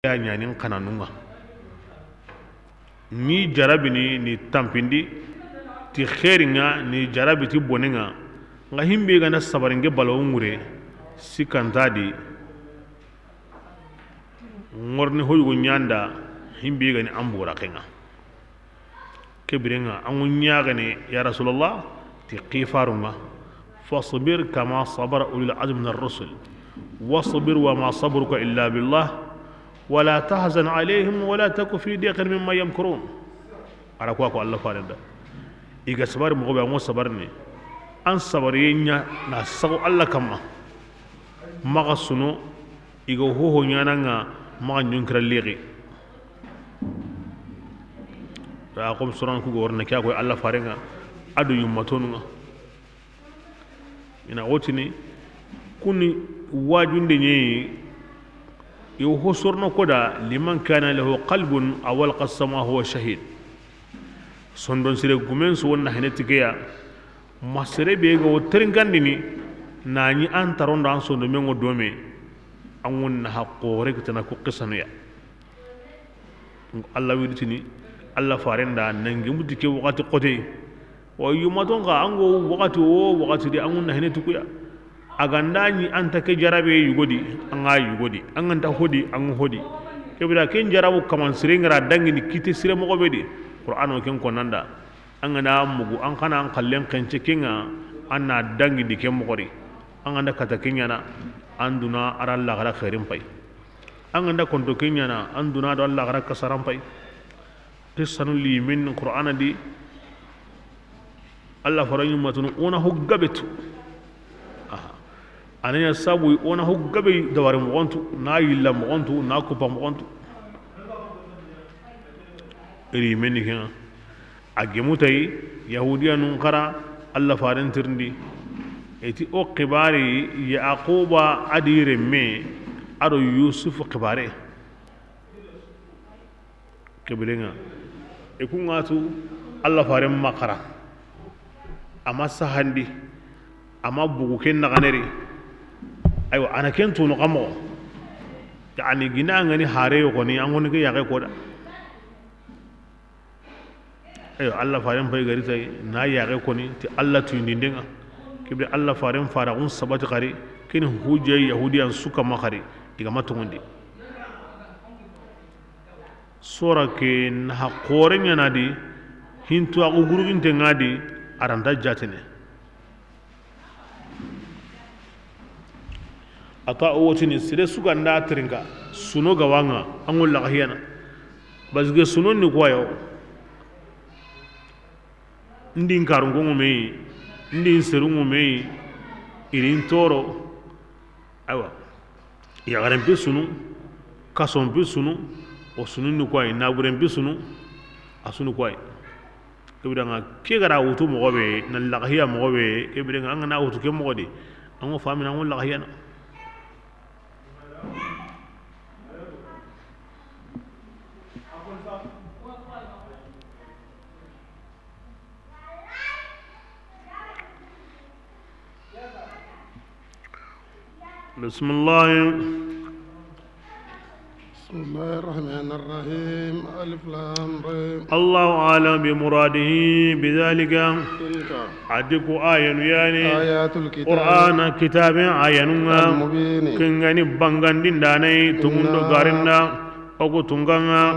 ya ñanin kananunga ni jarabini ni tampindi ti khairinga ni jarabi ti bonenga nga himbe gana sabaringe balawo ngure sikantadi ngorni hoyugo ñanda himbe gani ambura kenga kebirenga angu ñagane ya rasulullah ti qifarunga fasbir kama sabara ulul azm min ar-rusul wasbir wama sabruka illa billah wala tahzan alayhim wala taku fi diqin mimma yamkurun ara ko Allah farenda iga sabar mo be mo sabarni an sabari nya na sago Allah kama maga suno iga hoho ñananga maga ñunkira liqi ra kom suran ku gorna kya ko Allah farenga adu yummatonunga ina wotini kuni wajunde ñeyi yo hosorno koda liman kana lahu qalbun awal qasama huwa shahid sondon sire gumen so wonna heneti geya masere be go teringandini nani an taronda an sondo mengo dome an wonna haqqore kitana ko qisanu ya Allah widitini Allah farenda nangi mudike wakati qote o yumatonga ango wakati di an wonna heneti kuya agandani anta ke jarabe yugodi anga yugodi anganta hodi ang hodi kebira ken jarabu kaman sirengara dangini kite sire mo bedi qur'ano ken konanda angana mugu an kana an kallen kence kenga anna dangini ken mo gori anganda kata kenyana anduna aralla gara khairin pai anganda konto kenyana anduna do Allah gara kasaram pai tisanu li min qur'ana di Allah faranyu matunu ona huggabetu ananya sabu ona huggabe dawari mo ontu na yilla mo ontu na ko pam ontu iri meni kan agemutay yahudiyanu qara Allah faran tirndi eti o qibari yaquba adire me ado yusuf qibare kebelenga e kungatu Allah faran makara ama sahandi ama bugu ken naganeri aywa ana kentu no kamo yani gina ngani hare ko ni angon ke yake ko da ayo Allah faran fay gari tay na yake ko ni ti Allah tuyindi ndenga kibe Allah faran fara un sabati qari kin huje yahudiyan suka makari diga matungundi sura ke na qorenya nadi hintu agu gurugin te ngadi aranda jatene ata wotini sire suga nda tringa suno gawanga angol la hiyana basge suno ni kwayo ndin karungo me ndin serungo me irin toro awa ya garan pe sunu kason pe sunu o sunu ni kwayo na guren pe sunu asunu kwayo kebidanga ke gara wutu mo gobe na la hiya mo gobe kebidanga ngana wutu ke mo godi ango famina ngol la hiyana بسم الله الرحمن الرحيم ألف لام ر الله أعلم بمراده بذلك تلك عدك آية يعني آيات الكتاب قرآن كتاب آية المبين كنغني بانغاندين داني تموندو غارندا oku tunganga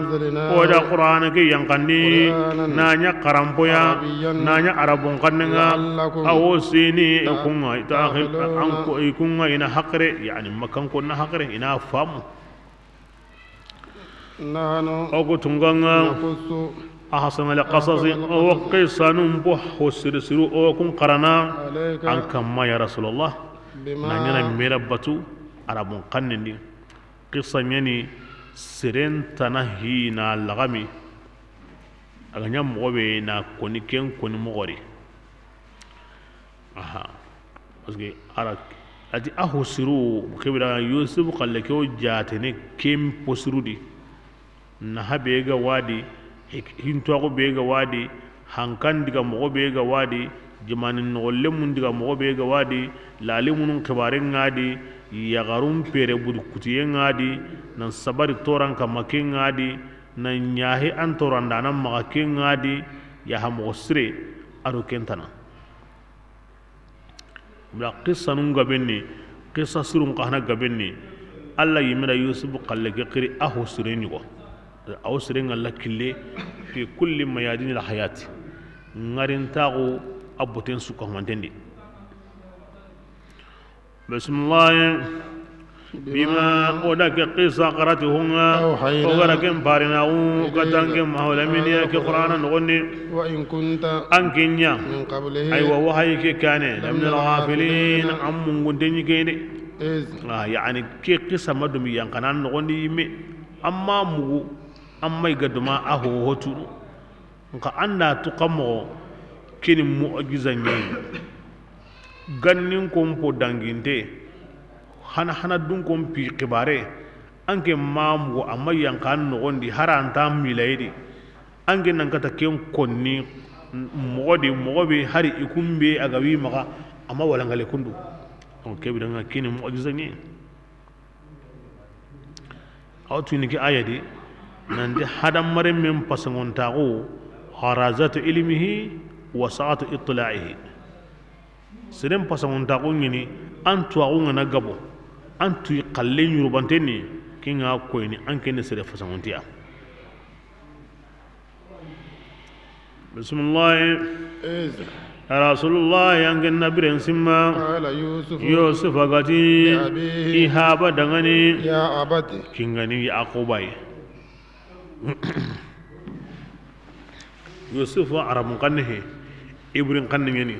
oda qur'ana ke yankandi nanya karampoya nanya arabun kannga awo sini ikunga itakhil anko ikunga ina haqre yani makan ko na haqre ina famu nano oku tunganga naqussu ahsan al qasas o qisanum bu husirsiru o kun qarana alayka an kamma ya rasulullah bima nanya mirabatu arabun kannindi qisam yani siren tanahi na lagami aganya mobe na koni ken koni mogori aha parce ara ati ahosiru kebira yusuf qalle ko jatene kem posrudi na habe ga wadi hinto ko be ga wadi hankan diga mo be ga wadi jimanin no lemun diga mo be ga wadi lalimun kibaren ngadi yagarum pere budu kutiye ngadi nan sabari toran kama ke ngadi nan nyahe an toranda nan maga ke ngadi ya hamo sire ado kentana bla qissa nun gabenni qissa sirun qahna gabenni alla yimira yusuf qalle ke qiri aho sire ni ko aho sire ngalla kille fi kulli mayadin al hayati ngarin tago aboten suka mantendi bismillah bima odake qissa qaratihunga ogaraken parinagu katanke maholaminiya ke qur'ana nogonni wa in kunta ankinya min qablihi aywa wahayi ke kane lamna alghafilin ammun gundenyi kene iz yani ke qissa madumi yankanan nogondi yimme amma mugu amma igaduma aho hotu nka anda tuqamo kini mu'jiza nyi gannin kompo danginte hana dun kon pi kibare anke mamu amma yankan nogondi haranta milaydi anke nan kata ken konni mogobe hari ikumbe agawi maka amma wala ngale kundu on kebidanga kini mu'jiza ni awtu ni ki ayadi nande hadam mare mem pasangon tago harazatu ilmihi wa sa'atu itla'ihi sirem pasangon tago ngini antu agunga na gabo antu qalle nyurubanteni kinga koyni anke ne sere fasangontiya bismillah iz rasulullah yangen nabiren simma qala yusuf agati abihi ihaba dangani ya abati kingani yaqubai yusuf arabun kanne ibrin kanne ngeni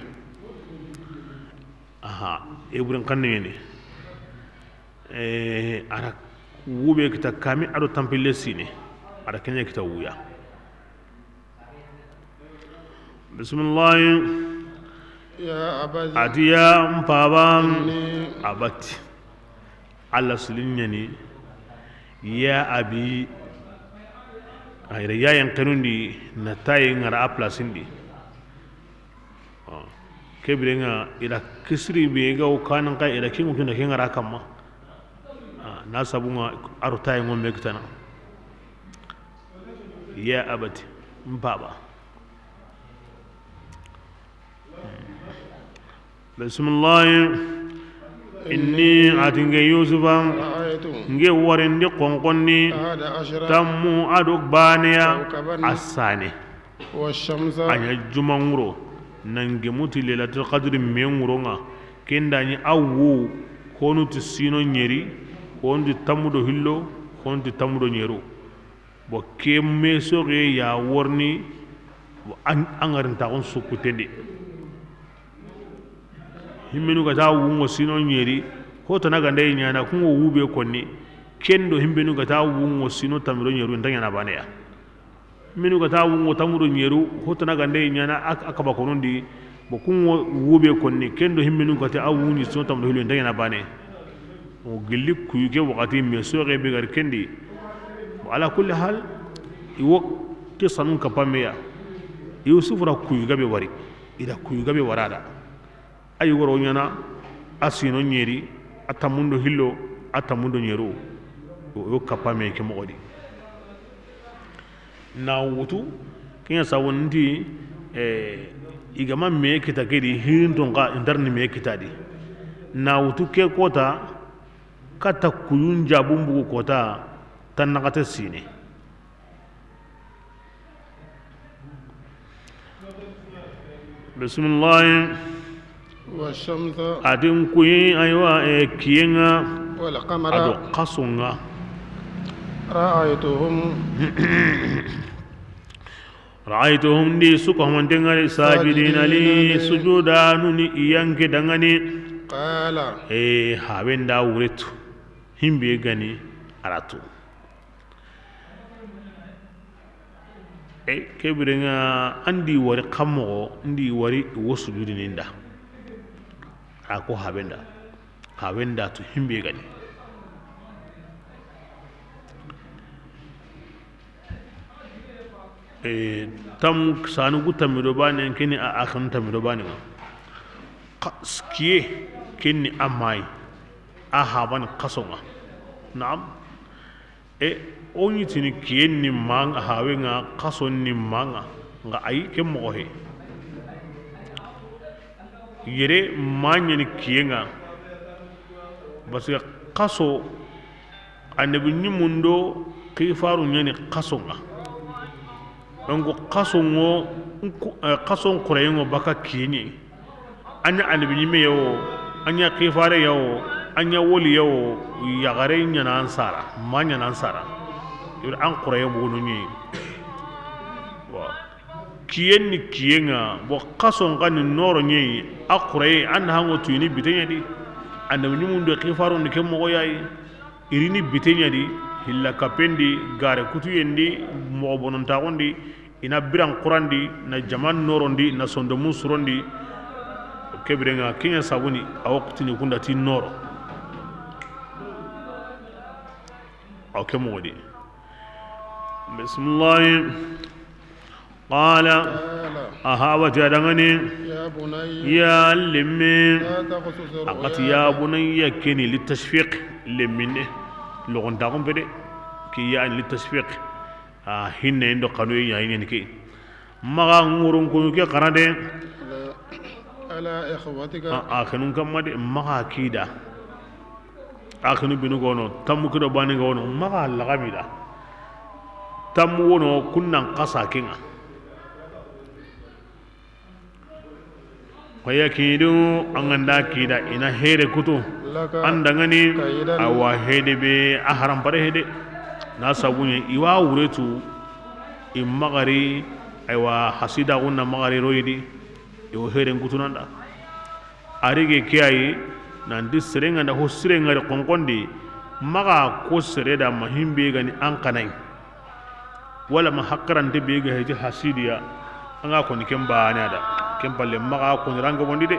aha ibrin kanne ngeni ara wube kita kami ado tampile sine ara kenya kita wuya bismillah ya abati atiya mpabam inni abati alla sulinyani ya abi ayre yayen kanundi na tayi ngara a place ndi kebrenga ila kisri be ga o kanan kai ila kingu kinda ngara kamma na sabunga aro tayi ngom mekitana ya abati mpaba bismillah inni atinge yusufa ra'aytu nge warende konkonni hada ashra tammu adu baneya asane والشمس anya jumanguro nange muti lailatul qadri menguro nga kendani awu honu tisino nyeri honu tamudo hillo honu tamudo nyeru bo kemme soge ya worni angarin ta on sukutende himmenu ga tawu ngo sino nyeri hoto naga ndey nyana kungo wube konni kendo himbenu ga tawu ngo sino tamiro nyeru ndanya na baneya minu ga tawu ngo tamuro nyeru hoto naga ndey nyana akaba konondi bo kungo wube konni kendo himmenu ga tawu ni sino tamiro hilo ndanya na bane o gilli kuyuge wakati me soge be gar kendi ala kulli hal iwo kisanun kapameya yusuf ra kuyuga be wari ida kuyuga be warada ay woro nyana asino nyeri atamundo hillo atamundo nyeru o kapame ke mogodi na wutu kinya sawundi igama me kita kedi hinton ka indarni me kitadi na wutu ke kota kata kuyun jabumbu kota tan nakata sine bismillah والشمس adin kuyi aywa kiyenga والقمر ado kasunga رأيتهم ra'aytuhum di suka mandengari sajidina li sujuda nuni iyanke dangani قال habenda wuretu himbe gani aratu kebirenga andi wari kammo ndi wari wosujudi ninda ako habenda to himbe gani tam sanu gutamido bane kini a akan tamido bane skiye kini amai ahaban kasonga naam onyi tini kiyen ni manga hawe nga kason ni manga nga ay ke mohe yere manya ni kiyenga parce que kaso annabi nyimundo kifaru nyani kasonga donc kasongo kason kurayengo baka kiyenye anya annabi nyime yo anya kifare yo anya woli yo yagare nyana ansara manya ansara yur an kuraye bugunu nyi wa kiyen ni kiyenga bo kason kan noro nyi akuraye an hango tuyini bitenya di annabi nyimundo kifaru ni ke mogo yayi irini bitenya di hilla kapendi gare kutuyendi mo bonon tagondi ina biran qurandi na jaman norondi na sondo musurondi kebirenga kinya sabuni awakti ni kunda ti noro awke modi bismillah qala aha wajadangani يا بني ya limmi لا تقصص akati الرؤيا ya bunayya keni litashfiq limmine logon tagon bede ki ya litashfiq hinne ndo kanu ya yini ki maga ngurun ko ke qarade على إخوتك akhanun kamade maga kida akhanu binu gono tamu kido bani gono maga lagamida tamu wono kunnan qasa kinga wayakidu anganda kida ina here kutu لك andangani kaidan awa hede be aharam pare hede na sabunye iwa wuretu imagari aywa hasida gunna magari royidi iwo here ngutunanda arige kiyayi nandi serenga da ho serenga de konkondi maga ko sereda mahimbe gani an kanai wala ma hakran de be ga hedi hasidiya anga ko ni kemba anada kempalle maga ko ranga bondi de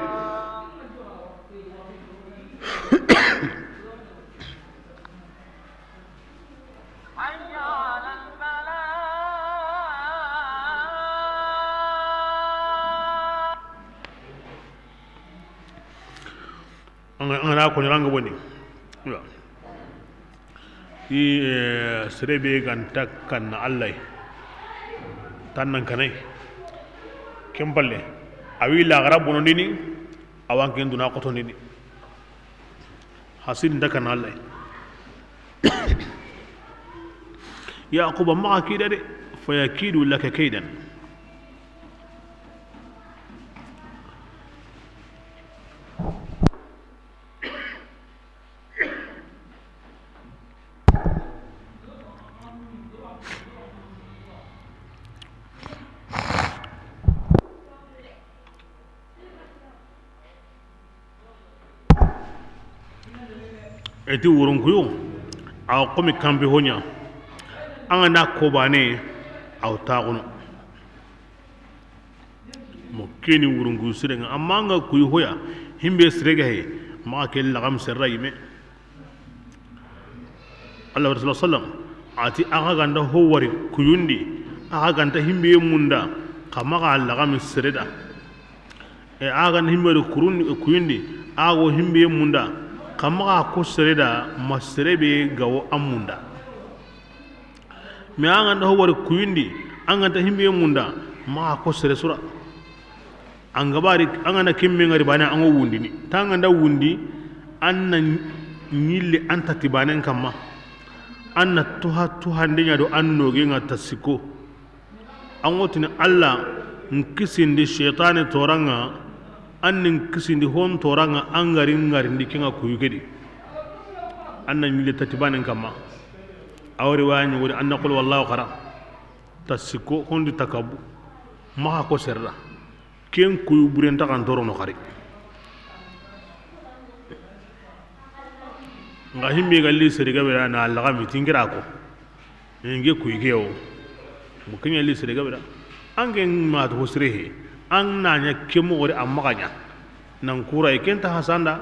angana ko ranga bondi i serebe ganta kan Allah tannan kanai kempalle awi la gara bonondi ni awan ken duna ko toni ni hasin dakan Allah yaqub ma akida de fa yakidu laka kaidan eti wurunkuyu aw komi kambi honya anga na kobane aw taguno mo keni wurunkuyu sirenga amma nga kuyu hoya himbe sirega he ma ke lagam serra yime Allah rasulullah sallam ati aga ganda ho wari kuyundi aga ganda himbe munda kama ga lagam sireda aga himbe kuyundi ago himbe munda kama ko sereda masrebe gawo amunda me anga ndo wori kuyindi anga ta himbe munda ma ko sere sura anga bari anga na kimme ngari bana anga wundi ni tanga nda wundi anna nyille anta tibanen kamma anna tuha ndinya do anno ge ngata siko angotini alla nkisindi shaytan toranga annin kisindi hon toranga angari ngari ndikinga kuyugedi anna nyile tatibanen kama awri wani wori anna qul wallahu qara tasiko hondi takabu ma ko serra ken kuyu burenta kan toro no khari nga himbe galli seriga bera na allaga mitingira ko nge kuygewo mukinya li seriga bera angen ma to srehe an nanya kemo gore amma ganya nan kura ikenta hasanda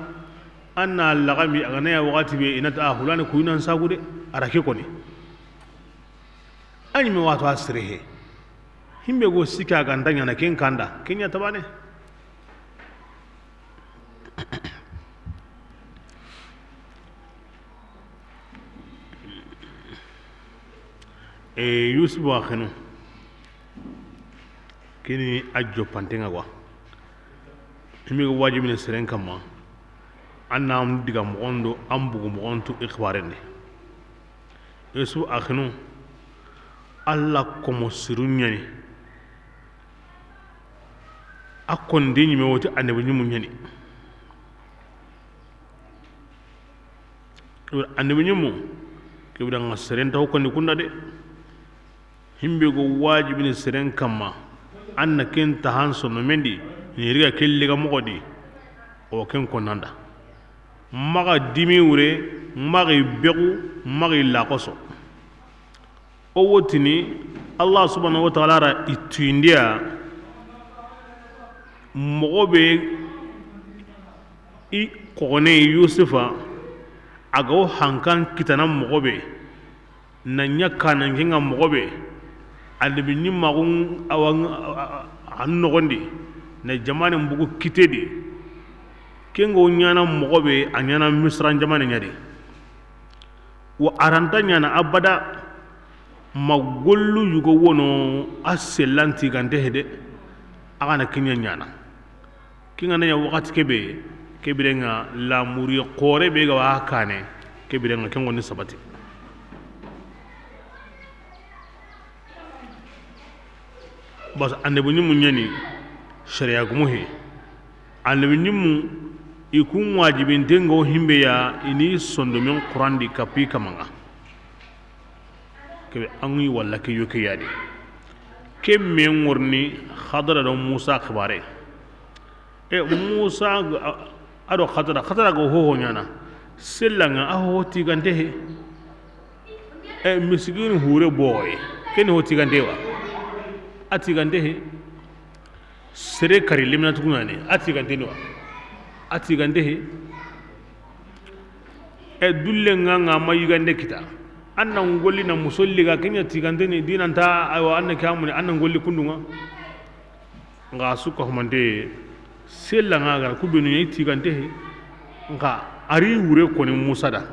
anna lagami agana ya wakati be inata hulani kuyunan sagude arake ko ni ani me wato asrehe himbe go sika gandanya na ken kanda kenya tabane yusuf wa khinu kini ajjo pantenga kwa imi go wajibi ne seren kama anna am diga mondo am bugu mogontu ikhbarende yusuf akhinu alla komo sirunyani akon de nyime woti annabi nyimu nyani annabi nyimu ke bidan seren taw kon kunda de himbe go wajibi ne seren kama anna ken tahan sono mendi ni riga kelli ga mogodi o ken konanda maga dimi wure magi begu magi lakoso o wotini allah subhanahu wa ta'ala ra ituindia mogobe i kogone yusufa agaw hankan kitana mogobe na nyaka na nginga mogobe alibi ni magun awan annogondi na jamane mbugu kitedi kengo nyana mogobe anyana misran jamane nyadi wa aranta nyana abada magollu yugo wono aselanti gande hede agana kinya nyana kinga na wakati kebirenga la muri qore be ga wakane kebirenga kengo ni sabati bas ande bu nyimu nyani sharia gumuhe ande bu nyimu ikun wajibin dengo himbe ya ini sondomin qur'an di kapi kamanga kebe angi walla ke yoke yadi ke men worni khadra do musa khibare musa ado khadra go ho nyana sellanga aho tigante he miskin hure boy ken ho tigante wa atigante he sere kari limna tukunane atigante no atigante he dulle nga mayigande kita annan golli na musolli ga kenya tigante ni dinanta aywa annan kamuni annan golli kundunga nga suka humande sellanga ga kubenu yi tigante he nga ari hure ko ni musada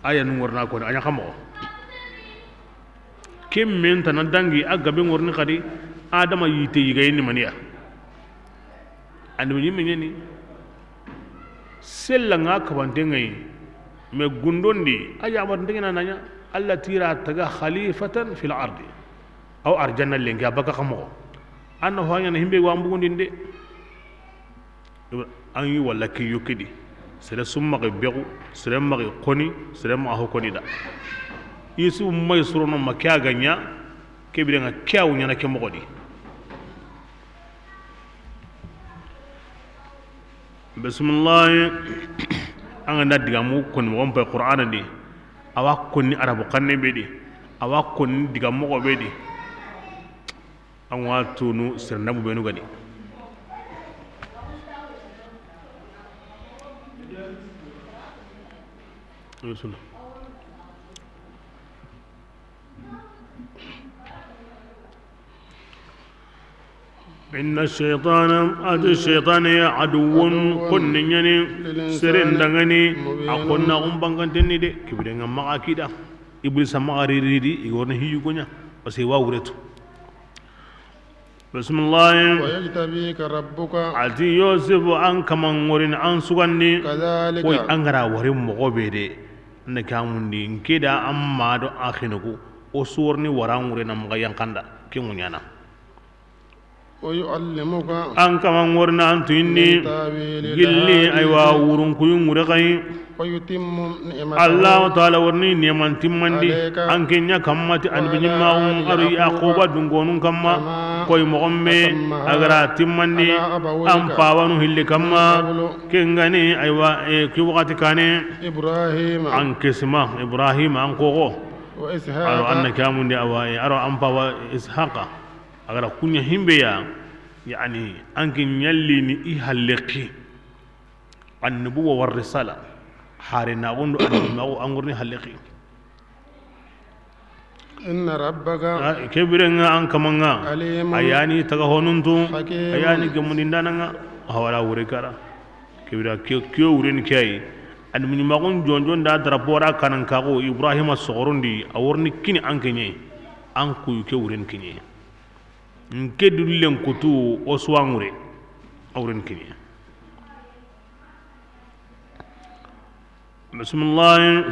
ayan warna ko anya kamo kem men tan dangi agabe ngorni kadi adama yite yigayni maniya andumi nyini sellanga kabante ngai me gundondi aya bar ndengena nanya alla tira taga khalifatan fil ardi aw arjanna lenga baka kamo anno hanya himbe wa mbugundinde an yi walla ke yokidi sere summa ke begu sere ma ke koni sere ma ho koni da yisu may surono ma kya ganya ke bi nga kyawu nyana ke mogodi bismillah an da diga mu kon mo on pa qur'ana di awa konni arabu kanne be di awa konni diga mo be di an wa tunu sere nabu be nu gadi يوسف إن الشيطان عدو كن يعني سرين دعني أكون بانغان تني دي كبرنا ما أكيدا إبليس ما أريدي يقولنا هي يقولنا بس هو ورث بسم الله ويجتبيك ربك عتي يوسف أن كمان ورين أن سوغني كذلك كوي أنغرا ورين مغوبيدي nakamundi nkeda amma do akhinugo o sorni warangure nam ga yankanda kimunyana ويعلمك an kaman warna antu inni gilli aywa wurun kuyun murakai ويتم نعمته Allah ta'ala warni neman timmandi an kenya kammati an binyimma ari yaquba dungonun kamma koy mogomme agara timmandi an pawanu hilli kamma kengani aywa ki wakati kane إبراهيم an kisma ibrahim an kogo aro وإسحاق anna kamundi awa aro an pawa ishaqa agara kunya himbe ya yani anki nyalli ni i halqi annubuwa war risala harina gondo annabu angurni halqi إن ربك kebirenga an kamanga عليم ayani taga honuntu Hakim. ayani gamundindananga hawala wurikara kebira kyo wurin kai an mun magun jonjon da drapora kanan kago ibrahima sogorundi aworni kini an kenye an kuyu ke wuren kinye nke dullen kutu o suwangure awren kinye bismillah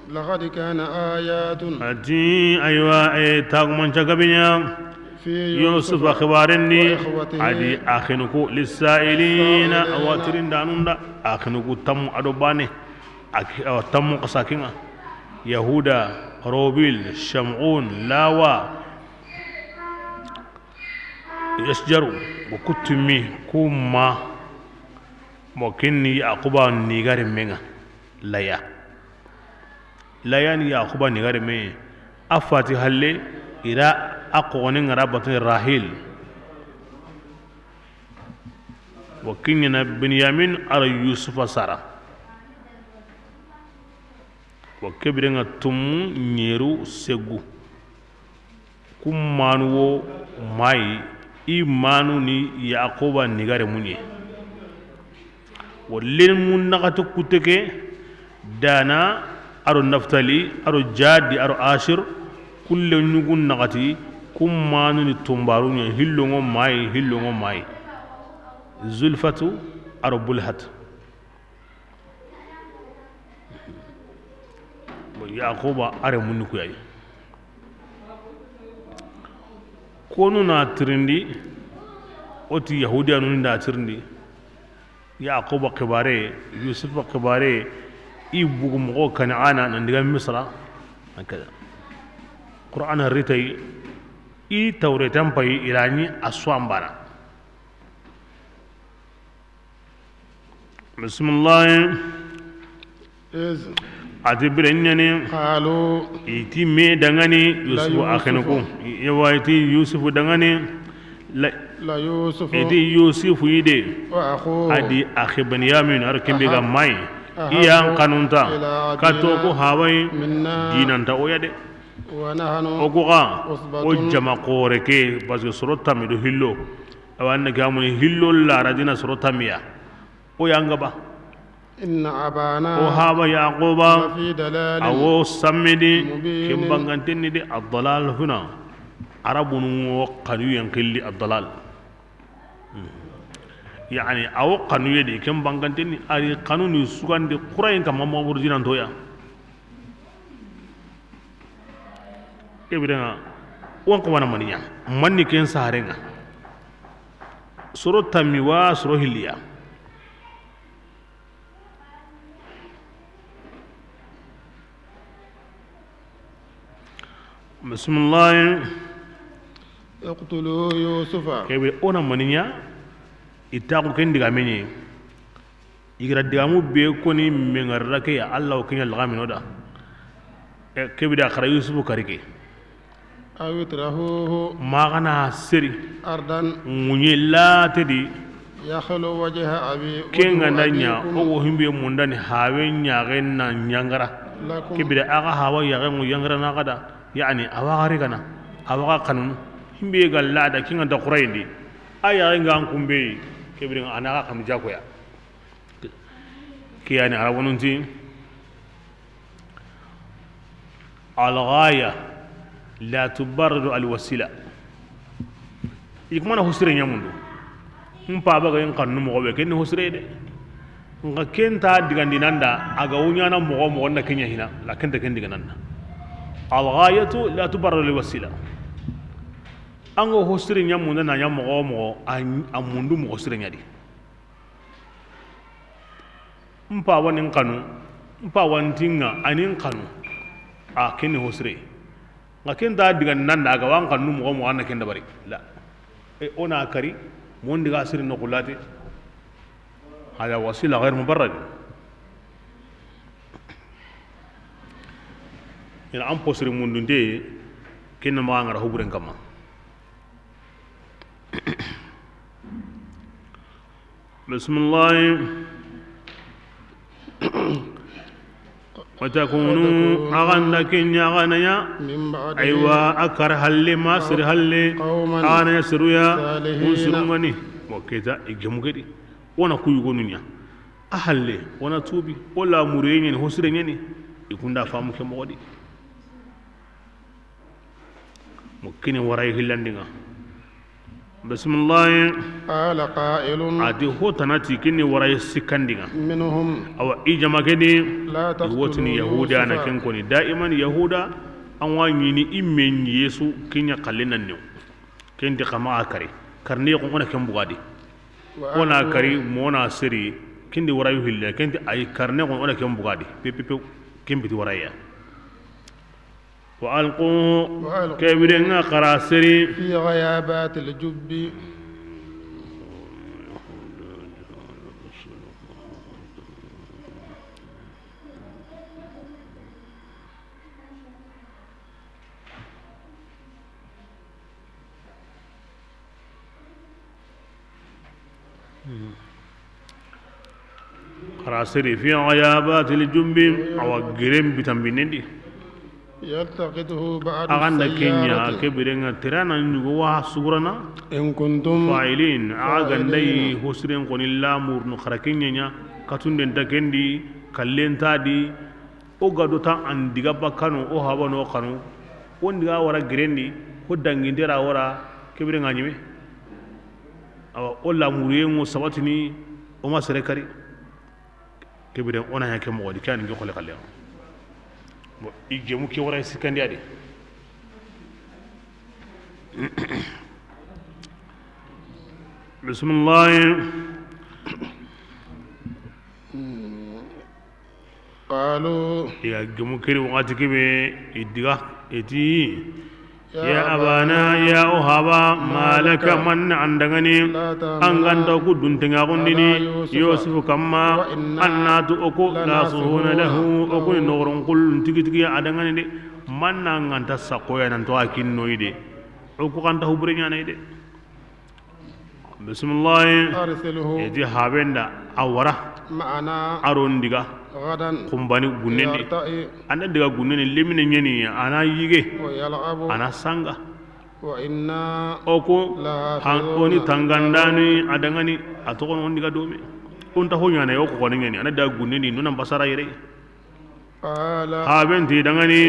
لقد كان آيات ati aywa tagman chagabinya في يوسف أخبارني وإخوته adi akhinuku للسائلين awatirin danunda akhinuku tam adobane tam qasakinga yahuda robil shamun lawa yasjaru bukutumi kuma mokinni yaquba nigare menga laya ni yaquba nigare me afati halle ira aqoni ngara batun rahil wakinyana binyamin ara yusufa sara wakebirenga tumu nyeru segu kummanu wo mai imanu ni yaquba nigare munye wallen mun nagatu kuteke dana aro naftali aro jadi aro ashir kulle nyugun nagati kummanu ni tumbaru nya hillongo mai zulfatu aro bulhat bo yaquba are munni ku yayi konu na trindi oti yahudiyanu nda trindi yaquba kibare yusuf kibare ibugu mo kan'ana nan diga misra hakada qur'an ritai i tawretan pay irani aswambara bismillah إذ atibirenyani قالوا iti me dangani yusuf akhinuku yawaiti yusuf dangani لا يوسف iti yusuf yide وأخوه adi akhi benyamin arkimbe ga mai iya kanunta kato ko hawai منا dinanta oyade ونحن oguga عصبة o jama qore ke parce surata mi do hillo awanna gamuni hillo la radina surata miya o yanga ba إن أبانا o haba yaquba في دلال awo sammidi مبين. kimbangantenni de ad-dalal huna arabunu qanu yanqilli ad-dalal yani awo qanu yedi kimbangantenni ari qanuni sugandi qurayin kam mamur dinan toya ebirenga won ko wana maniya manni ken sarenga suro tammi wa suro hilliya bismillah اقتلوا يوسف kebe ona maninya itaku ken diga menye igira digamu be koni mengarra ke ya allah kenya lagamin oda kebe da khara yusufu karike أو اطرحوه magana seri أرضا munye la tedi يخلو وجه أبي kenga وجه ndanya أبيكم ogo himbe mundani hawe nyage na nyangara لكم kebe da aga hawa yage mu yangara na kada yani awagari kana awaga kanun himbe ga lada kinga da qurayndi aya nga kumbe kebe anaga kam jakoya kiyani arabununti الغاية لا تبرر الوسيلة يكمن حسرين يمندو مبابا غين قانون مغوبه كن حسرين دي nga kenta digandinanda aga wunyana mo na kenya hina la kenta ken digananda al ghayatu la tubarru al wasila ango hosrin yamunda na yam mo amundu mo hosrin yadi mpa wanin kanu mpa wantinga anin kanu a ken hosre nga kenta digandinanda aga wan kanu mo na ken dabari la e ona kari mon diga sirin no kulati هذا وسيلة غير مبررة يعني أم بصير من دندي كنا ما عنا رهو برين كمان بسم الله وتكونوا أغنى كنيا غنيا من بعد أيوة أكر هل ما سر هل قوما أنا سرويا صالحين. وسروني وكذا يجمعكدي wana kuyugonunya ahalle wana tubi wala murenye ni hosrenye ni ikunda famu ke modi kini waray hillandinga bismillah قال قائل adi hotanati kini waray sikandinga منهم awa ijama kedi لا wotini تقتلوا yahuda na يوسف kenkoni daiman yahuda an wa ñini immen yesu kinya kallinan new kendi kama akari karni ko ona ken bugadi ona kari mona siri kindi warayu hilla kendi ay karne ko ona ken bugadi pepe kembiti waraya wa alqu kabirenga qarasiri في غيابات الجب qarasiri fi ghayabat aljumbi aw girem bitambinedi يلتقطه بعد aganda kenya السيارة kabirenga tirana nyugo wa sugurana إن كنتم fa'ilin agandai husren konilla murnu kharakenya nya katunde ndakendi kallenta di o gado ta andiga bakano o habano kanu wondiga wara girendi ko dangindera wara kabirenga nyime awa o lamuriye ngo sabatini o ma sere kari kebiren ona yake mo di kan ngi khole khalle bo igemu ki wara sikandi ade bismillah قالوا ya gemu kiri wakati kebe idiga eti ya abana ya ohaba malaka man andangani anganta ku duntenga gondini yusufu kamma annatu oko la suhuna lahu oko ni noron kul tigi adangani de man nganta sakoya nan to akinno ide oko kanta hubrenya na ide bismillah أرسله eti habenda awara معنا aron diga غدا kumbani gunnendi يرتئي anda diga gunnene lemine nyeni ana yige ويلعب ana sanga وإنا oko oni tangandani adangani atokon on diga dome on ta honya na yoko konin nyeni ana daga gunneni nuna basara yere قال habenti dangani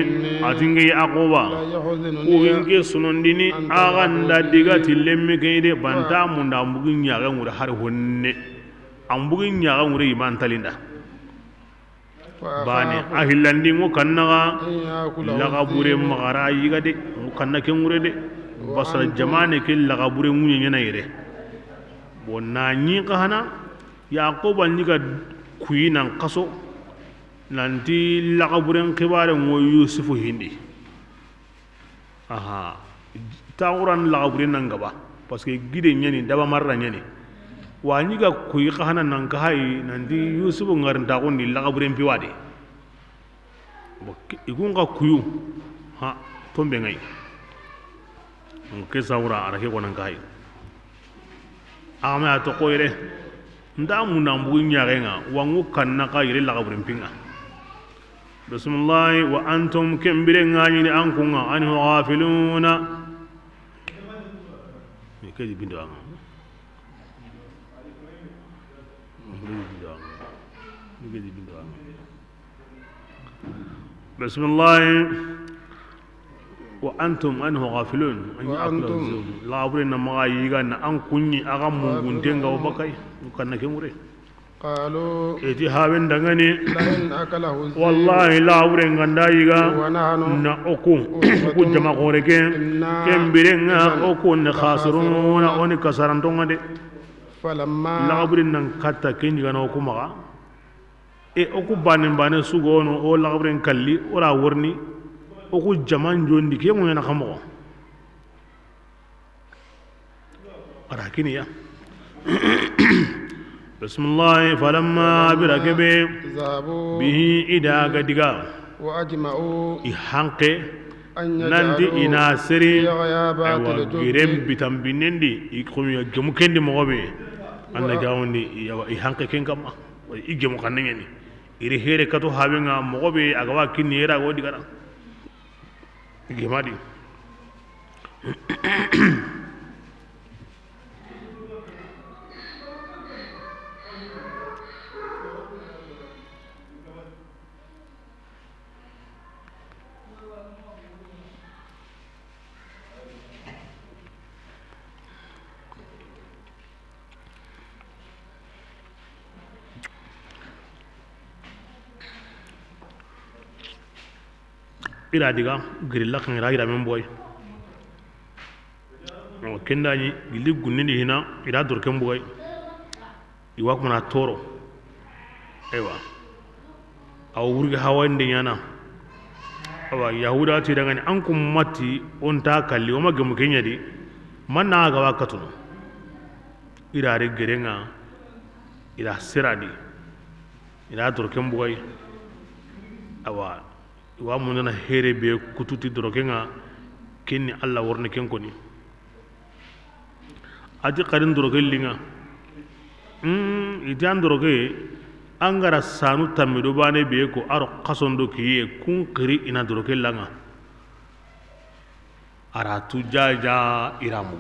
atinge yakoba لا يحزنني uinge sunondini aganda diga tilemme kede banta munda mbugin nyaga ngure har honne ambugin nyaga ngure imantalinda bani فأخاف ahillandi ngo kannaga أن يأكله laga bure الذئب magara yiga de ngo kanna ke ngure de basara jamane ke laga bure munye nyana yere bonna nyi kahana yaquba nyiga kuyinan kaso nanti laga bure khibare ngo yusufu hindi aha tawran laga bure nangaba parce que gide nyani daba marra nyani wa nyiga kuyi kahana nan kai nanti yusufu ngarnta ko ni laga bure mpiwade igunga kuyu ha tombe ngai nke sawra arake ko nan kai ama to koire nda muna mbu nyarenga wangu kanna ka yire laga bure mpinga bismillah wa antum kambire ngani ni ankunga an ghafiluna mi kedi bindo anga بسم الله وأنتم أنه غافلون وأنتم لا أبرنا ما يجانا أن كوني أغام مغنتين غو بكاي وكان كموري قالوا إتي هابن دغني لئن أكله الذئب والله لا أبرنا غندا يجا ونحن na oku jama gore ke kembirenga oku ne khasiruna oni kasarantonga de فلما lagabrin nan katta kenji gana oku maga e oku banin bane sugono o lagabrin kalli ora worni oku jaman jondi ke mo yana kamo ara kini ya bismillah falamma birakabe ذهبوا bihi ida gadiga وأجمعوا ihanke أن nandi يجعلوا ina seri في غيابات aywa الجب girem bitambinendi ikomi ya gemu kendi mogobe anda jawndi yawa ihanke ken kam igemu kannengeni iri here kato habenga mogobe agawa kinni era go digara gemadi ira diga grilla kan ira men boy o kendani gilli gunnini hina ira dorken boy iwa kuma toro ewa aw wurgi hawande nyana awa yahuda ti daga ni an kum mati on ta kalli o magamu kenya di man na ga wakatu ira re gerenga ira siradi ira dorken boy awa iwa munana here be kututi dorokenga kenni Allah warne ken koni ati qarin doroken linga idan doroke angara sanu tamido bane be ko aro qasondo kiye kun qiri ina doroken langa ara tu jaja iramu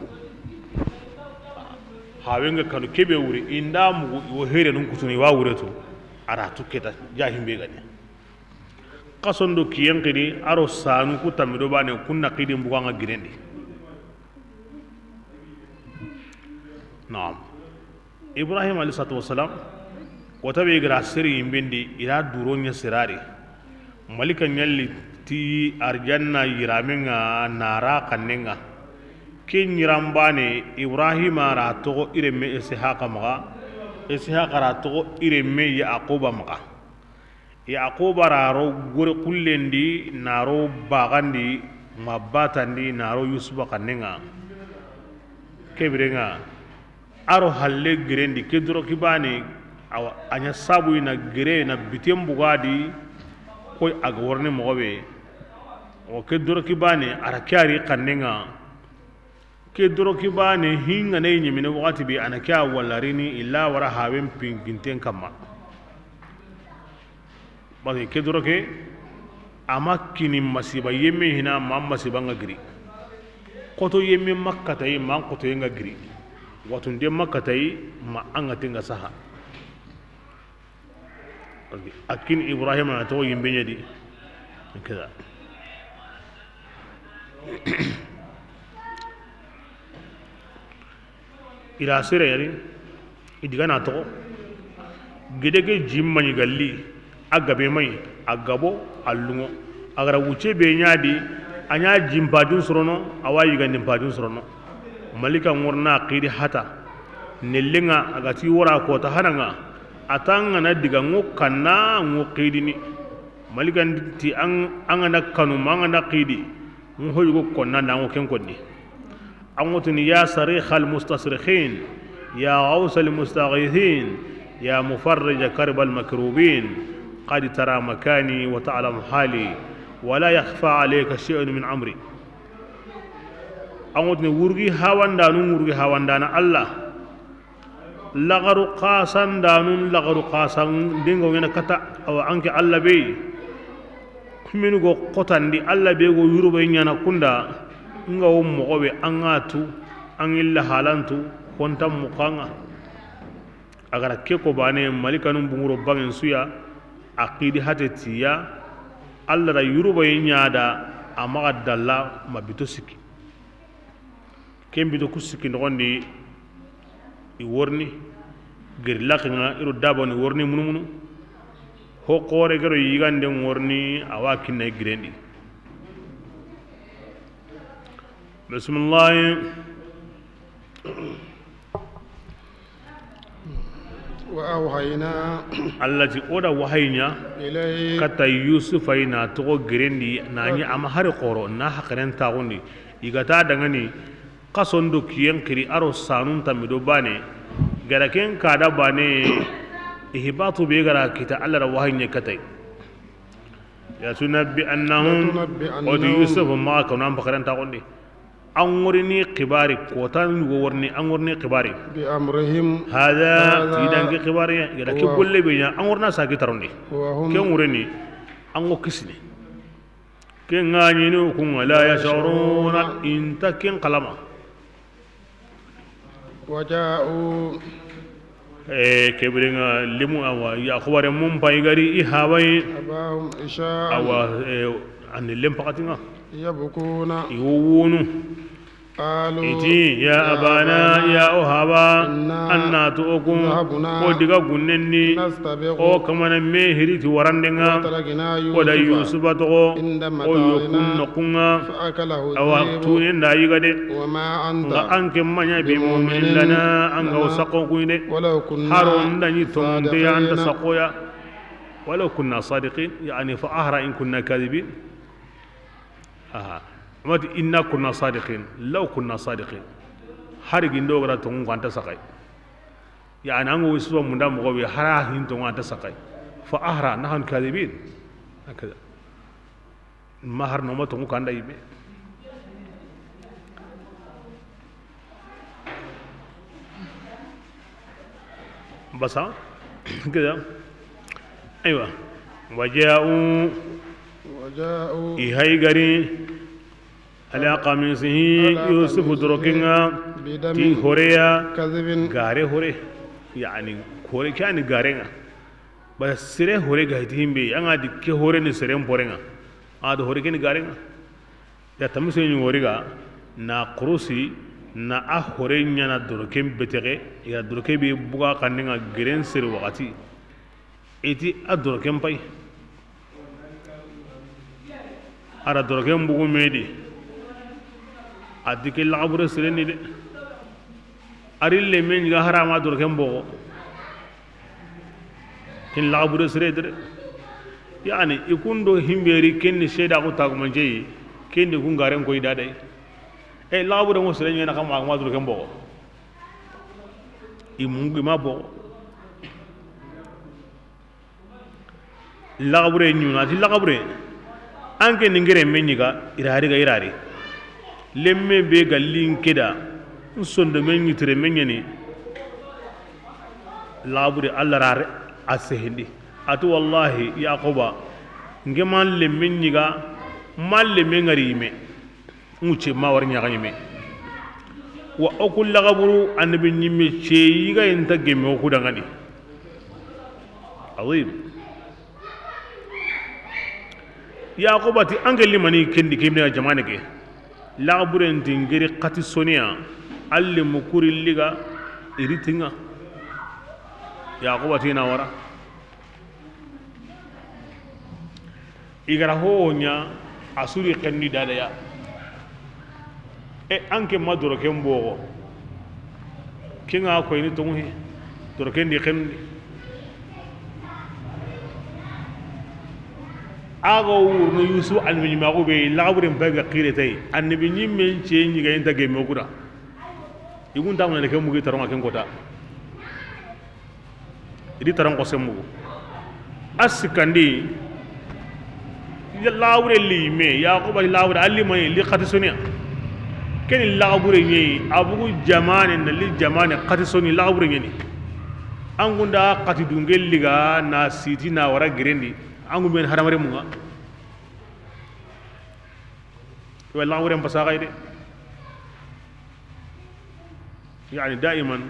hawenga kanu kebe wuri inda mugu iwo here nun kutuni wa wureto ara tu keta jahimbe gani qasondo kiyen qiri aro sanu ku tamido bane kunna qidi mbuganga girendi naam ibrahim alayhi salatu wassalam wata be gira siri yimbindi ira duronya sirari malika nyalli ti arjanna yiramenga nara kannenga ken yirambane ibrahim ara to iremme ishaqa ra to iremme yaquba maga yaquba raro gore kullendi naro bagandi mabatandi naro yusufa kannenga kebirenga aro halle girendi kedro kibani awa anya sabu ina gire na bitem bugadi koy aga worne mogobe o kedro kibani ara kyari kannenga kedro kibani hinga ne nyimine wakati bi ana kya walarini illa wara hawen pinginten kamma bani kedro ke ama kini masiba yemme hina mam masiba ngagri koto yemme makkata yi man koto yenga gri watun de makkata yi ma anga tinga saha akin ibrahim na to yimbe nyadi kaza ila sire yari idiga na to gedege jimmani galli agabe mai agabo allungo agara wuce be nyadi anya jimpajun sorono awayi gandin pajun sorono malika ngorna qidi hata nelenga agati wora ko ta hananga atanga na diga ngokanna ngokidini malika ti an na kanu manga qidi ngoyugo konna na ngoken konni amotuni ya sarikh al mustasrikhin ya ghaus al mustaghithin ya mufarrij karb al makrubin قد ترى مكاني وتعلم حالي ولا يخفى عليك شيء من أمري أمودني ورغي هاوان دانا الله لغرو قاسان دينغو ينا كتا أو أنك الله بي كمينو غو قطان دي الله بي غو يروبي نيانا كندا نغو مغوبي أنغاتو أن إلا حالانتو كونتا مقانا أغرا كيكو باني ملكانو بمورو بانين سويا aqidi hatetiya alla da yuruba yinyada amaga dalla mabito siki kembito kusiki ndondi i worni gir lakinga iru daboni worni munumunu ho qore garo yigande worni awakinna girendi bismillah وأوحينا التي أودا وحينا إليه كتا يوسف أينا تغو غريندي ناني أما هاري قورو نا حقرين تاغوني إغتا دغني قصندو كيان كري أرو سانون تمدو باني غراكين كادا باني إهباطو بيغرا كتا ألا وحينا كتاي يتنبي أنهم ودي يوسف ما كنام بخرين تاغوني أنورني كباري كوتان ورني أنورني كباري بأمرهم هذا تيدانك كباري يلا كل بينا أنورنا ساكي تروني كم ورني أنو كسني كن غانينو كن لا يشعرون إنت كن قلما وجاءوا كبرنا لمو أوا يا أخبار مم بايغاري إهاوي أباهم إشاء أوا أن اللم فقطنا يبكون يوونو قالوا iti ya abana ya ohaba anna tu'ukum ko diga gunnenni نستبق o kamana me hiriti warandenga وتركنا ko da يوسف yusufa to عند o yokunno متاعنا kunga فأكله awa الذئب tunen da yiga de وما أنت nga anke manya be mu'minin lana anga usaqo kuinde ولو كنا haro ndani tonte anta صادقين saqoya ولو كنا صادقين يعني فأهرى إن كنا كاذبين ما إنا كنا صادقين لو كنا صادقين حرق دوغرا تونغ أنت سقي يعني أنغو يسوع من دام غوي حرا هين تونغ أنت سقي فأهرى نحن كاذبين هكذا ما هر نوما تونغ كان دايبه بس كذا أيوة وجاءوا إهاي غري على قميصه يوسف دركنا تي هوريا كذب غاري هوري يعني هوري كان غارينا بس سيره هوري غايتين بي أنا دي كي هوري نسرهم بورينا هذا هوري كان غارينا يا تمسين هوريغا نا كروسي نا هوري نانا دركم بتغي يا دركي بي بوغا كاننا غرين سير وقتي iti a doroken pai ara doroken bugu medi a dike lagabure sireni de ari le men ga harama doroken bogo kin lagabure sire de yani ikundo himberi kenni sheda ko tagumanje kenni kun garen ko idade e lagabure mo sireni na kama ma doroken bogo imungu ma bogo lagabure nyuna ti lagabure anke ningere menyiga irari ga irari lemme be gallin keda sondo men yitre menyani lagabure Allah rare asehindi atu wallahi yaquba ngeman le menyiga malle mengari me muce ma war nya ganyime wa okul lagaburu annabi nyimme ce yiga enta gemme ko dangani azim yaqubati angeli mani kendi kemne jamane ke laburen tingiri qati sonia alle mukuri liga iritinga yaqubati na wara igara honya asuri kendi dadaya e anke maduro kembo kinga ko ni tongi doro kendi kendi aga wurno yusuf almini mago be laburen baga qirete annabi nyimme ce nyiga enta gemme gura igun tamna ne kemu gitaron ken kota idi taran ko semu asikandi ya labure li me ya ko ba labure alli may li khatisuni ken labure nyi abugu jamane na li jamane khatisuni labure nyi angunda khati dungel liga na siti na wara girendi angu men haramare munga wala wuren pasaga ide yani daiman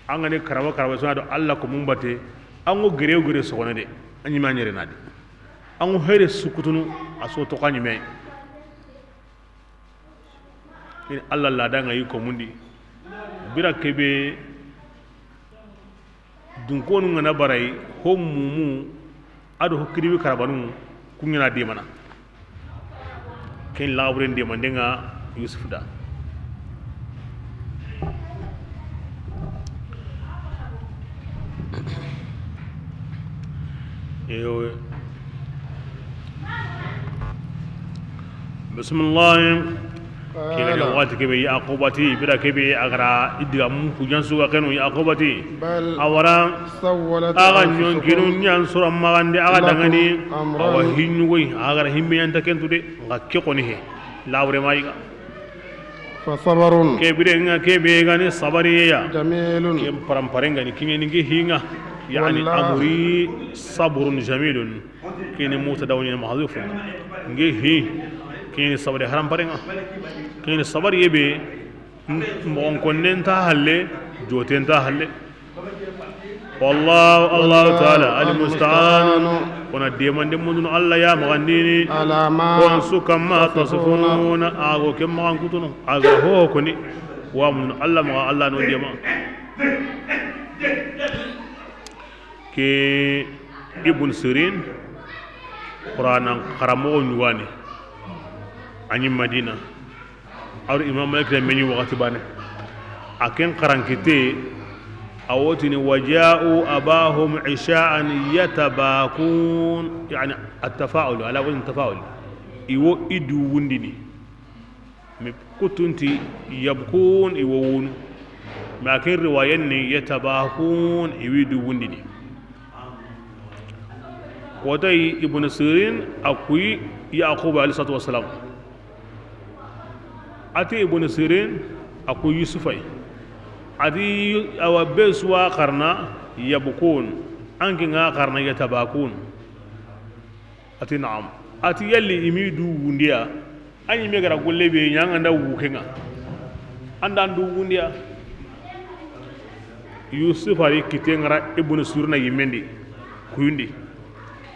angane karawa so do Allah ko mumbate angu gere so wona de anyi manyere nade angu here sukutunu aso to kanyi me ni Allah la danga yi ko mundi bira kebe dun ko ngana barai ho mumu ado hokribi karabanu kunyana de mana ken laburen de mandenga yusuf da eyo bismillah kila jawati kebe yaqubati bira kebe agara idiga mu kujansu ga kanu yaqubati awara سولت aga nyonkinu nyan sura magande aga dangani awa hinyugoi agara himbe yanta kentude ngakke koni he lawre mayiga فصبر kebire nga kebe gani sabariya جميل kem paramparenga ni kinye ningi hinga yani والله. amri sabrun jamilun kini muta dawni mahzufu ngi hi kini sabari haram parenga kini sabari yebe mon konnenta halle jotenta halle والله الله تعالى المستعان المستعان كنا ديما دمون الله يا مغنيني على ما كون كما تصفون اغو كما كنتم اغو هو كني ومن الله ما الله نو ديما كي ابن سيرين قران خرمو نواني اني مدينه اور امام مالك مني وقت بانه اكن قرانكتي أوتني وجاءوا أباهم عشاء يتباكون يعني التفاعل على وزن التفاعل إيو إدو وندني كنتي يبكون إيوون ما كان روايني يتباكون إيو وندني وتي ابن سيرين أقوي يعقوب عليه الصلاة والسلام أتي ابن سيرين أقوي يوسفي adi awa beswa qarna yabkun anki nga qarna yatabakun ati na'am ati yalli imidu wundiya anyi megara golle be nyanga nda wukenga anda ndu wundiya yusuf ari kitengara ibnu surna yimendi kuyundi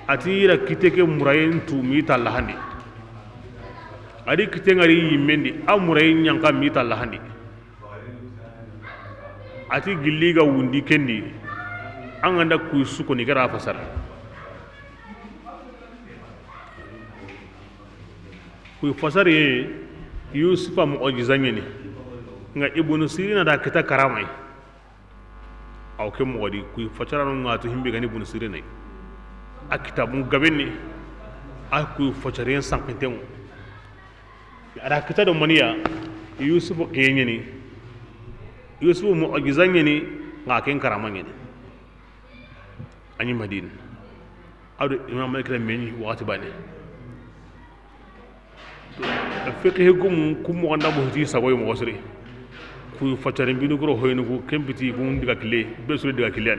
ati ira kiteke murayen tu mi talahandi adi kitengari yimendi amurayen nyanka mi talahandi ati gilliga wundi kendi an anda ku suko ni gara fasar ku fasar ye yusufa mu'jizanye ni nga ibnu sirina da kita karamai aw ke modi ku fasara no ngatu himbe gani ibnu sirina akita mun gabenni aku fasaren sankintemu ada kita do maniya yusufu kenye ni yusuf mu'jizanye ni ngaken karamanye ni anyi madina adu imam malik meni wakati bane fiqh kum wanda bo ti saboy mo wasri ku fatare binu ko hoyno ko kembiti ko diga kile be suru diga kile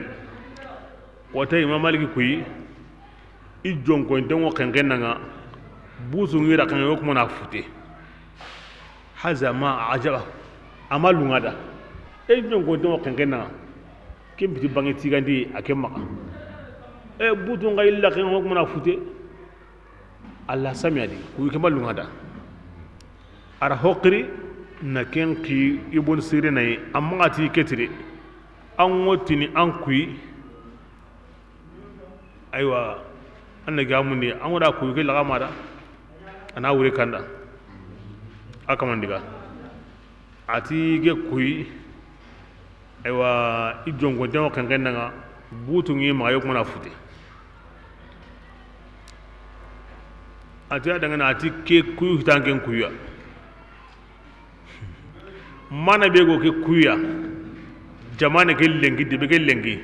wata imam malik kuyi ijon ko den wo kengen nga busu ngira kan yo ko na fute haza ma ajaba amalu ngada e jon ko den wo kengen nga kembiti bangi tigandi akemma e butu nga illa kan ko na fute Allah samiadi ku kemalu ngada ara hokri na ken ki ibn sirina amma ati ketire an wotini an kuyi aywa an ga mun ne an wada kuyi kai laga mada ana wure kanda aka man diga ati ge kuyi aywa ijongo den kan ganna butu ngi ma yok mona fute ati adanga na ati ke kuyi tangen kuya mana be go ke kuya jamane ke lengi de be ke lengi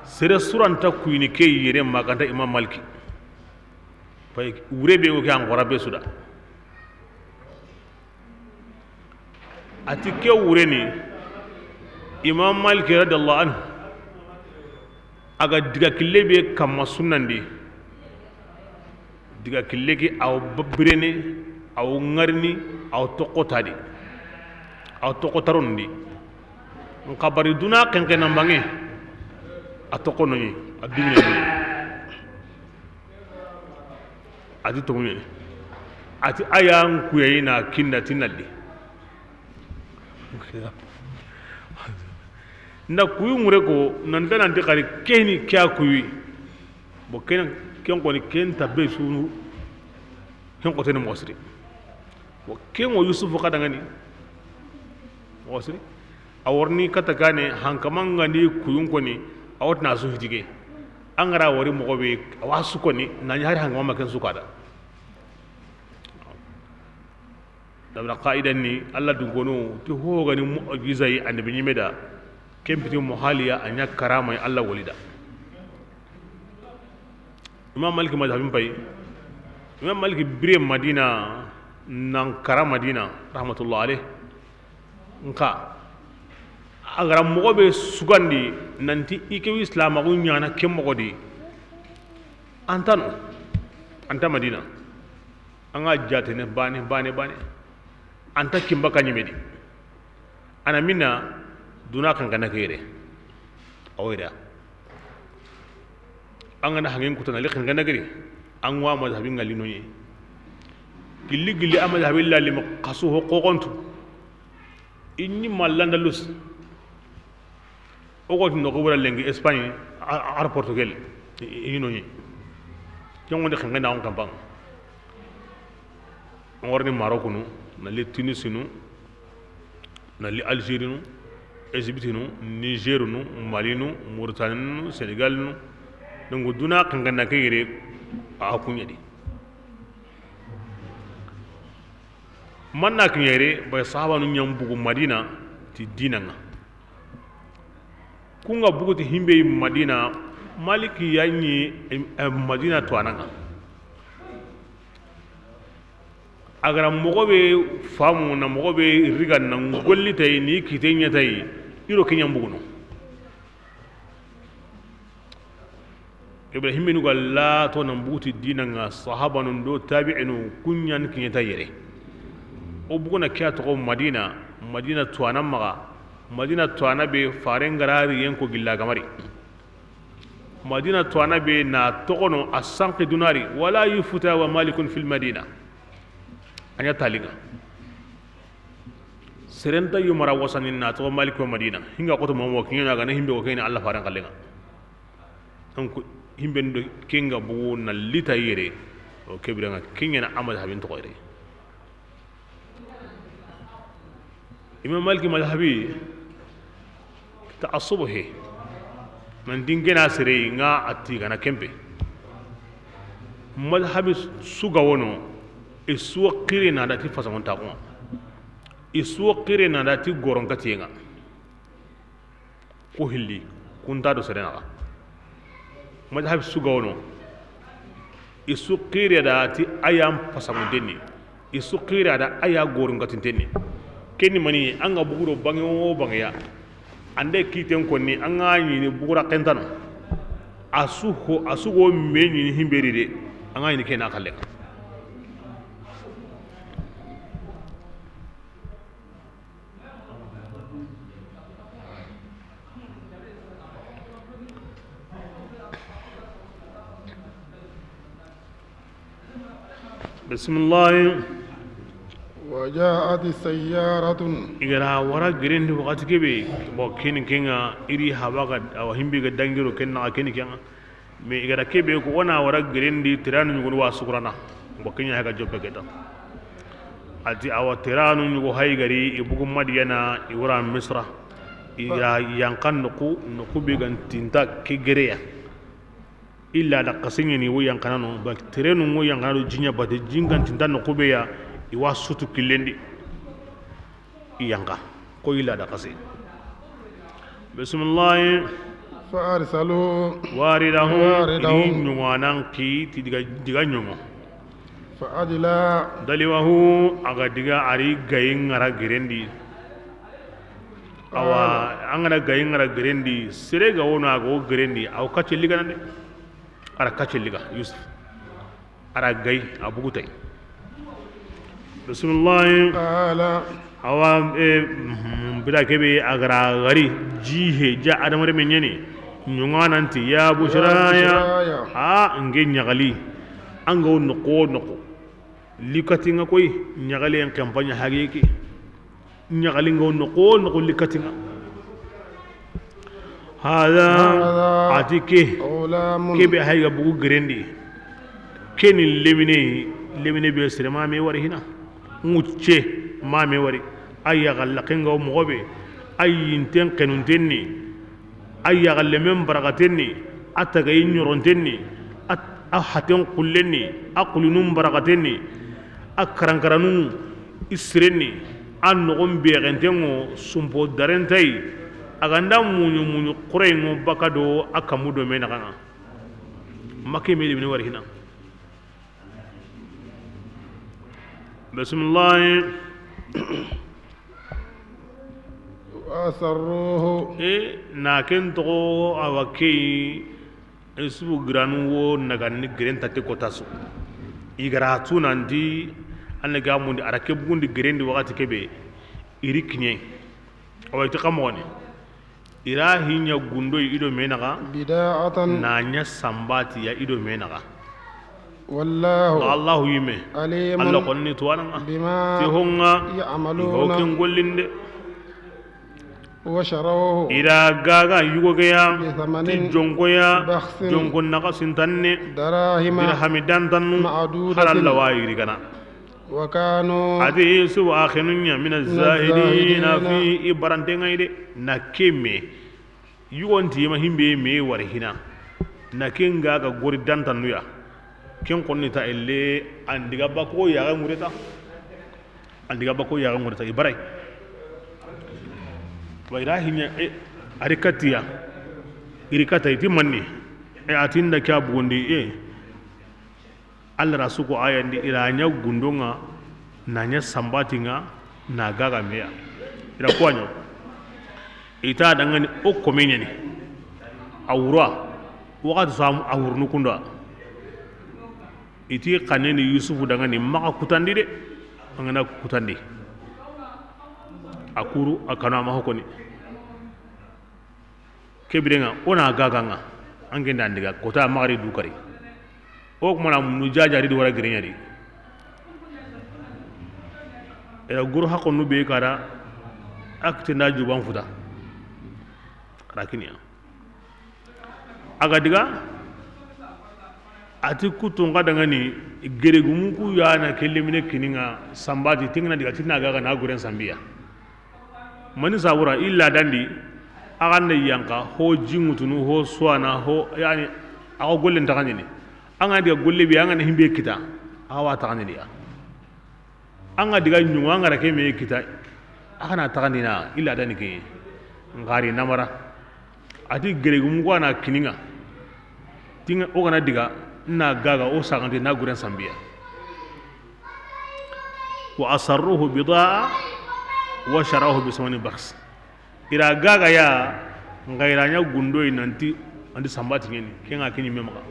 sere suranta kuyini ke yere maganta imam malki pay wure be go ke angora be suda ati ke wure ni imam malki radiyallahu anhu aga diga kille be kamma sunnandi diga kille ki aw babrene aw ngarni aw tokotadi aw tokotarondi nkabari duna kenke nambange atokono ni adimine ni ati tonye ati ayan kuyina kinda tinalli na kuyu ngure ko nanda nanti kari keni kya kuyi bo ken ko ni ken tabbe sunu hen ko tene mosri bo ken o yusuf kadangani mosri aworni kata gane hankamanga ni kuyun ko ni awot na su hijige angara wori mo be wasu ko ni nani har hangama maken su kada dabra qaidan ni Allah dun gono ti ho gani mu'jiza yi annabi nyimeda kempiti muhaliya anya karama Allah walida imam malik madhabin pay imam malik bire madina nan karama madina rahmatullah alayh nka agara mogo be sugandi nanti ike islam ko nyana kemmo di anta madina anga jatene bane anta kimba kanyimedi ana minna duna kan kana kere awida angana hangen kutana le kan ganagri an wa mazhabin galino yi gilli amazhabin la lim qasuhu qoqontu inni mallandalus o goto no ko wala lengi Espagne ar Portugal ino yi jongo de kan gana on kampang ngorni Maroc nu na li Tunis nu na li Algérie nu Égypte nu Niger nu Mali nu Mauritanie nu Sénégal nu donc duna kan gana kayire a kunya di man na kunyere bay sahaba nu nyam bugu Madina ti dinanga kunga bugu ti himbe Madina maliki yanyi Madina to ananga agara mogo be famu na mogo be riga na golli tay ni kitenya tay iro kenya mbuguno Ibrahim bin galla to na mbuti dinanga sahaba nun do tabi'inu kunyan kenya tayere o buguna kya to Madina to anamaga Madina to anabe farengarari yenko gilla gamari Madina to anabe na tokono asanqi dunari wala yufuta wa malikun fil Madina anya talinga serenta yu mara wasanin na to malik wa Madina hinga ko to mo kinya ga na himbe ko kayna Allah faran kallenga donc himbe ndo kinga bu na lita yere o kebiranga kinya na amal habin to koyre imam malik madhhabi ta'assubuhi man dingena sire nga atti gana kembe madhhabi suga wono isuwa kire na dati fasamon ta kuma isuwa kire na dati goron katiyenga ko hilli kunta do serena madhhab suga wono isu kire dati ayam fasamon denni isu kire da aya goron katintenni kenni mani anga buguro bango bangya ande kiten konni anga ni bugura kentano asugo menyi himberi de anga ni kena kallenga بسم الله وجاءت سيارة igara wara girendi wakati kebe bo ken kenga iri habaga aw himbi ga dangiro kenna ken kenga me igara kebe ko wana wara girendi tiranu nyugo wa sukrana bo kenya haga jobbe geda ati awa tiranu nyugo hay gari ibugo madiyana iwara misra iya yankan nuku be gan tinta ke gereya illa da kasinye ni wo yankana no ba tirenu wo yankana jinya ba de jingan tinta nuku be ya iwa sutu kilendi iyanka ko ila da kasi bismillah فأرسلوا waridahum nyuwanan ki ti diga nyumo فأدلى daliwahu aga diga ari gayin ngara girendi awa angana gayin ngara girendi sire ga wona go girendi aw kacce liga nande ara kacce liga yusuf ara gay abugutai bismillah قال awa bida kebe agara gari jihe ja adamare menyene nyungananti ya bushraya a nge nyagali anga noko likatinga koy nyagali en campagne hageki nyagali ngo noko likatinga hada atike غلام kebe hayga bugu grendi keni lemine be sirma me wari hina ngucce ma me wari ayya gallaqinga mo gobe ayinten kenuntenni ayya galle men barakatenni ataga yinyorontenni ahaten kullenni aqlunum barakatenni akarankaranum isrenni annogon begentengo sumpo darentai aganda munyu qurayno bakado akamudo menaka makke me lebni wari hina bismillah وأسروه na ken togo awake esu granu wo nagani grenta te kotasu igara tunandi anaga mundi arake bugundi grendi wakati kebe iri kinye awai te kamone ira hinya gundo ido menaga بداعة nanya sambati ya ido menaga والله Allah yime عليم Allah konni tuwana بما ti honga يعملون ihoken gollinde وشروه ira gaga yugogeya بثمن ti jonkoya بخس jonkon naga sintanne دراهم dirhami dantannu معدودة haralla wayiri kana وكانوا ati su akhinunya min az-zahidina الزاهدين fi ibarantenga ide na kemme yugonti ma himbe me war hina na kenga ga gori dantannu ya ken konni ta elle andiga bako ya ga mureta andiga bako ya ga mureta ibarai bayra hinya arikatiya irikata iti manni atinda kya bugondi Allah rasuko ayandi iranya gundonga nanya sambatinga na gaga meya ira kwanyo ita dangani o komenya ni awura wakati samu awurnu kunda iti kaneni yusufu dangani maka kutandi de angana kutandi akuru akana ma hokoni kebirenga ona gaganga angenda ndiga kota magari dukari o kuma na munu jajari do wara girenyari era guru hakonu be kara akte na juban futa rakiniya aga diga ati kutunga daga ni geregumu ku yana kelemine kininga sambati tingna diga tinna gaga na guren sambiya mani sabura illa dandi aga ne yanka ho jingutunu ho swana ho yani aga gollen takani ni anga diga golle bi anga ne himbe kita awa takani dia anga diga nyunga anga rake me kita aga na takani na illa dani ke ngari namara ati geregumu ko na kininga tinga o kana diga na gaga o sagante na guren sambiya wa asarruhu bidaa wa sharahu bi samani bakhs ira gaga ya ngairanya gundo nanti andi sambati ngeni kenga kinyi memaka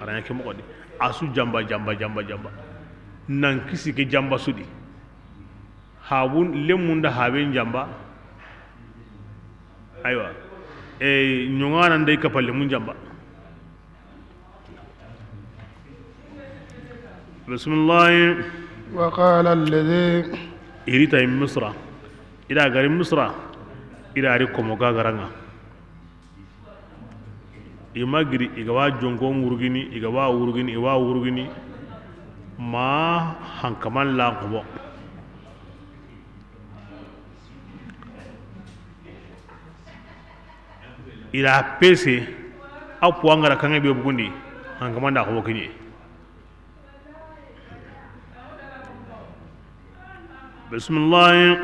aranya kemo di asu jamba nan kisi ke jamba sudi habun lemunda haben jamba aywa nyongana ndey kapalle mun jamba bismillah وقال الذي irita misra ida gari misra ida ari komo gagaranga imagiri igawa jongo murugini igawa wurugini ma hankaman la qobo ila pese apu angara kange be bugundi hankaman da qobo kini bismillah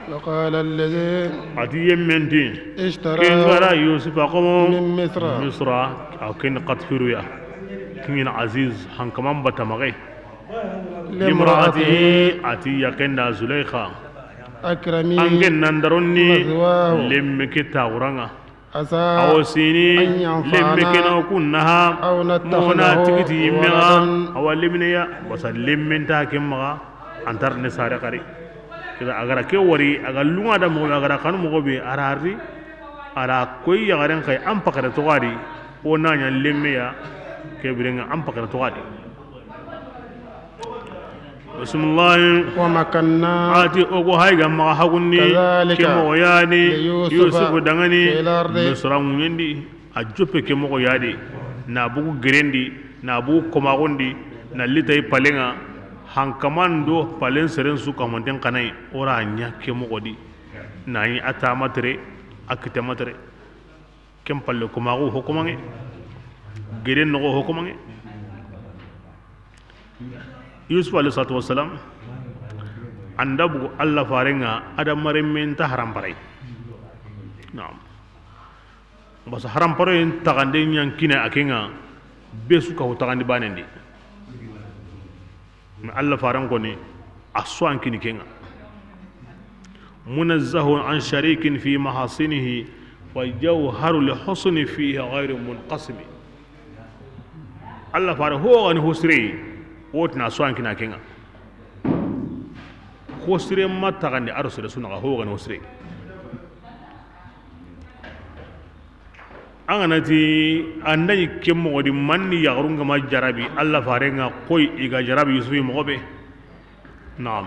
وقال الذي ati yementi اشترى kengara yusuf aqomo من مصر misra akin qatfiruya kingin aziz hankaman batamage limraatihi ati yakenda zulaykha أكرمي angen nandaronni مثواه lemme ke tawranga عسى awsini أن lemme ke ينفعنا no kunnaha أو mona نتخذه tigiti yimma ولدا awalimne ya wasa lemmen ta kemma antar ne sare kari kida agara ke wari aga lunga da mo agara kanu mo be arari ara koy ya garen kay am pakara to gadi o nanya lemme ya ke birenga am pakara to gadi bismillah ومكنا ati ogo hayga ma hagunni كذلك ke mo yani ليوسف yusuf dangani في الأرض misra munyendi a joppe ke mo yadi na bugu gerendi na bugu komagondi na litay palenga hankaman do palen seren su kamanten kanai ora nya ke mo godi na yi ata matre akite matre kem palle komago hokomange geren no hokomange yusuf alayhi salatu wassalam andabu alla farenga ada maremmen ta haram parai naam bas haram parai tagande nyan kina akenga besu ka tagande banendi mi alla faran ko ni aswan kini kenga munazzahun an sharikin fi mahasinihi wa jawharu li husni fihi ghayru munqasim alla faran ho ani husri wotna aswan kina kenga husri matta gandi arsu da sunna ho ani husri anganati andani kemmo di manni yagrunga ma jarabi Allah farenga koy iga jarabi yusufi mogobe naam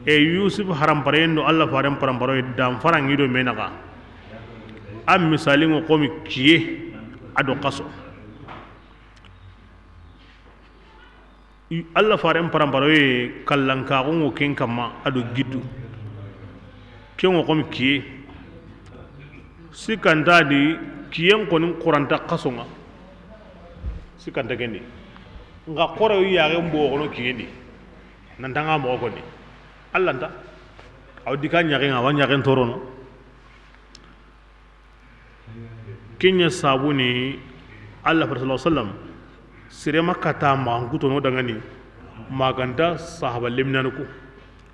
e yusuf haram parendo Allah faren paramparo dam farangido menaka am misali ngo komi kiye ado qaso Allah faren paramparo e kallanka ngo ken kama ado giddu kengo komi kiye sikanta di kiyen konin quranta qaso nga sikanta gendi nga qoro yaare mbogono kiyendi nantanga mo ko ni Allah nta aw dika nyaare nga wa nyaare torono kenya sabuni Allah sallallahu alaihi wasallam sire makata ma nguto no dangani maganda sahaba limnanu ko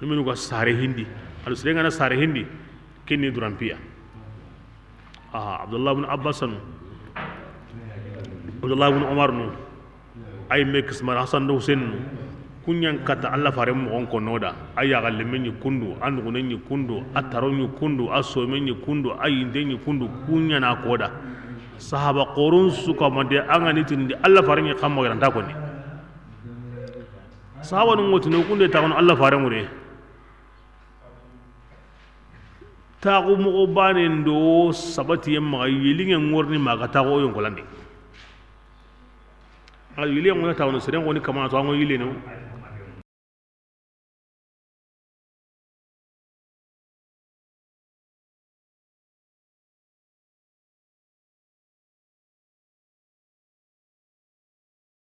liminu ko sare hindi alu sire ngana sare hindi kenni durampiya Abdullah bin Abbas Abdullah bin Umar no ay mek smar Hasan do Hussein kunyan kata Allah fare mo on ko noda ay galle men ni kundu andu nen ni kundu ataro ni kundu aso men ni kundu ay den ni kundu kunya na koda sahaba qorun su ko mande angani tindi Allah fare ni xammo yaranta ko ni sahaba no ngoti no kunde ta on Allah fare mo de taxu moxo banen do sabati yen maxa yilingen ŋorni maga taxu o yonkolandi a yile ŋona taxuno seren xoni kamana to a ŋo yileno